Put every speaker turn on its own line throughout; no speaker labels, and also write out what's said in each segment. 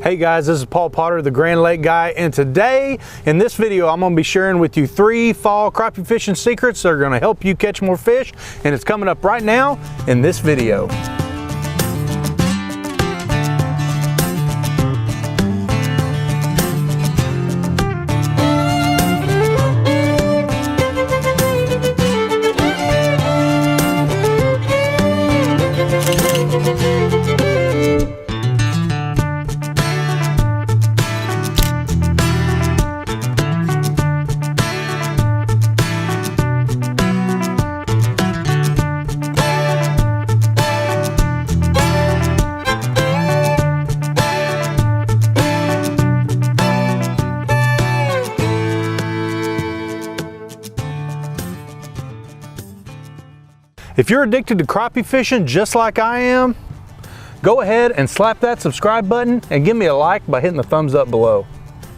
Hey guys, this is Paul Potter, the Grand Lake Guy, and today in this video I'm going to be sharing with you 3 fall crappie fishing secrets that are going to help you catch more fish, and it's coming up right now in this video. If you're addicted to crappie fishing just like I am, go ahead and slap that subscribe button and give me a like by hitting the thumbs up below.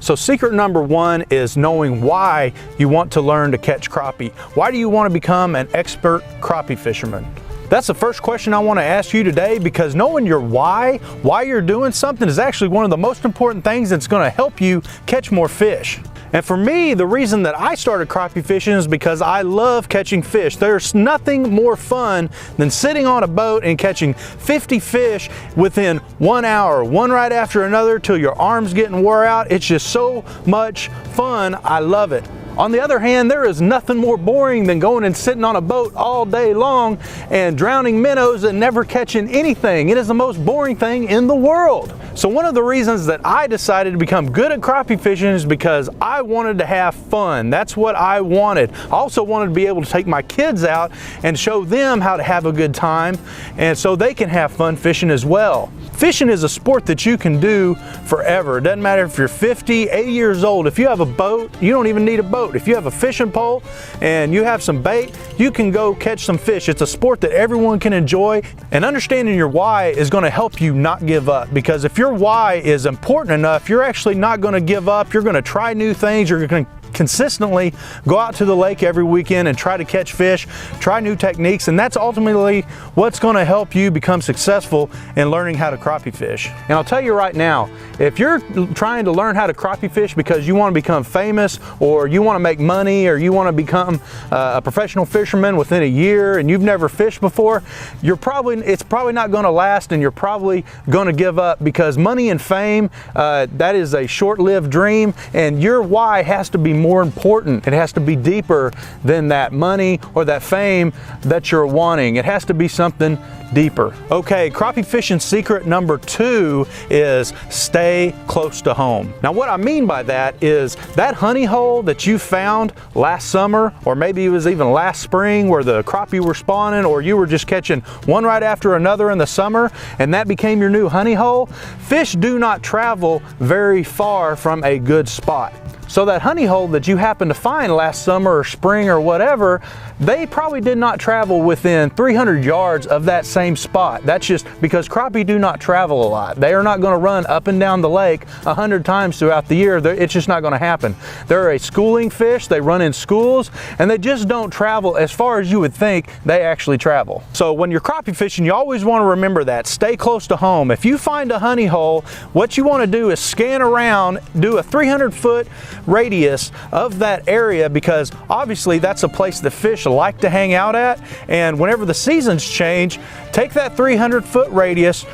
So secret number 1 is knowing why you want to learn to catch crappie. Why do you want to become an expert crappie fisherman? That's the first question I want to ask you today, because knowing your why you're doing something is actually one of the most important things that's going to help you catch more fish. And for me, the reason that I started crappie fishing is because I love catching fish. There's nothing more fun than sitting on a boat and catching 50 fish within 1 hour, one right after another till your arm's getting wore out. It's just so much fun. I love it. On the other hand, there is nothing more boring than going and sitting on a boat all day long and drowning minnows and never catching anything. It is the most boring thing in the world. So one of the reasons that I decided to become good at crappie fishing is because I wanted to have fun. That's what I wanted. I also wanted to be able to take my kids out and show them how to have a good time, and so they can have fun fishing as well. Fishing is a sport that you can do forever. It doesn't matter if you're 50, 80 years old. If you have a boat, you don't even need a boat. If you have a fishing pole and you have some bait, you can go catch some fish. It's a sport that everyone can enjoy, and understanding your why is going to help you not give up, because if your why is important enough, you're actually not going to give up. You're going to try new things. You're going to consistently go out to the lake every weekend and try to catch fish, try new techniques, and that's ultimately what's going to help you become successful in learning how to crappie fish. And I'll tell you right now, if you're trying to learn how to crappie fish because you want to become famous, or you want to make money, or you want to become a professional fisherman within a year and you've never fished before, it's probably not going to last, and you're probably going to give up, because money and fame, that is a short-lived dream, and your why has to be more important. It has to be deeper than that money or that fame that you're wanting. It has to be something deeper. Okay, crappie fishing secret number 2 is stay close to home. Now what I mean by that is that honey hole that you found last summer, or maybe it was even last spring, where the crappie were spawning, or you were just catching one right after another in the summer and that became your new honey hole. Fish do not travel very far from a good spot. So that honey hole that you happened to find last summer or spring or whatever, they probably did not travel within 300 yards of that same spot. That's just because crappie do not travel a lot. They are not going to run up and down the lake 100 times throughout the year. It's just not going to happen. They're a schooling fish. They run in schools, and they just don't travel as far as you would think they actually travel. So when you're crappie fishing, you always want to remember that. Stay close to home. If you find a honey hole, what you want to do is scan around, do a 300-foot radius of that area, because obviously that's a place that fish like to hang out at. And whenever the seasons change, take that 300-foot radius,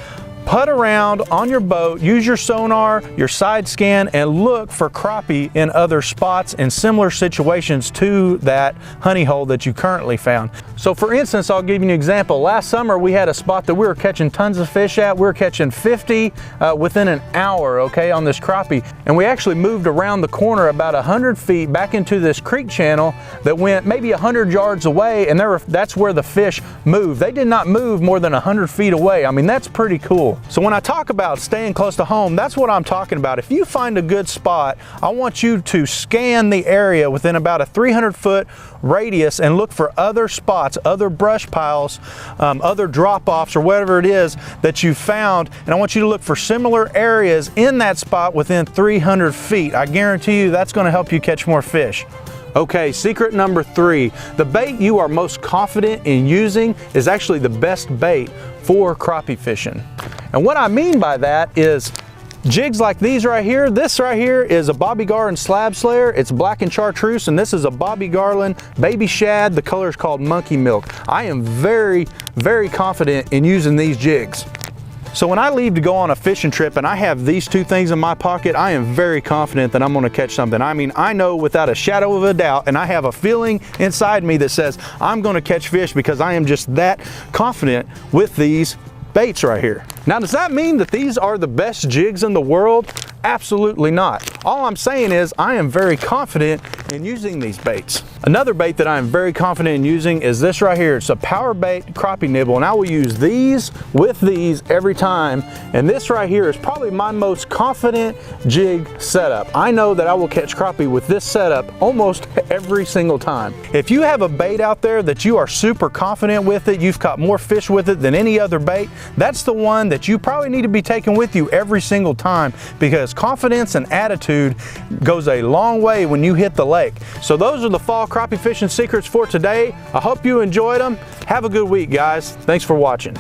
putt around on your boat, use your sonar, your side scan, and look for crappie in other spots in similar situations to that honey hole that you currently found. So for instance, I'll give you an example. Last summer we had a spot that we were catching tons of fish at. We were catching 50 within an hour, okay, on this crappie. And we actually moved around the corner about 100 feet back into this creek channel that went maybe 100 yards away, and that's where the fish moved. They did not move more than 100 feet away. I mean, that's pretty cool. So when I talk about staying close to home, that's what I'm talking about. If you find a good spot, I want you to scan the area within about a 300-foot radius and look for other spots, other brush piles, other drop-offs, or whatever it is that you found. And I want you to look for similar areas in that spot within 300 feet. I guarantee you that's going to help you catch more fish. Okay, secret number 3. The bait you are most confident in using is actually the best bait for crappie fishing. And what I mean by that is Jigs like these right here, this right here is a Bobby Garland slab slayer. It's black and chartreuse, and this is a Bobby Garland baby shad. The color is called monkey milk. I am very, very confident in using these jigs. So when I leave to go on a fishing trip and I have these two things in my pocket, I am very confident that I'm gonna catch something. I mean, I know without a shadow of a doubt, and I have a feeling inside me that says I'm gonna catch fish because I am just that confident with these baits right here. Now, does that mean that these are the best jigs in the world? Absolutely not. All I'm saying is I am very confident in using these baits. Another bait that I am very confident in using is this right here. It's a power bait crappie nibble, and I will use these with these every time. And this right here is probably my most confident jig setup. I know that I will catch crappie with this setup almost every single time. If you have a bait out there that you are super confident with it, you've caught more fish with it than any other bait, that's the one that you probably need to be taking with you every single time, because confidence and attitude goes a long way when you hit the lake. So those are the fall crappie fishing secrets for today. I hope you enjoyed them. Have a good week, guys. Thanks for watching.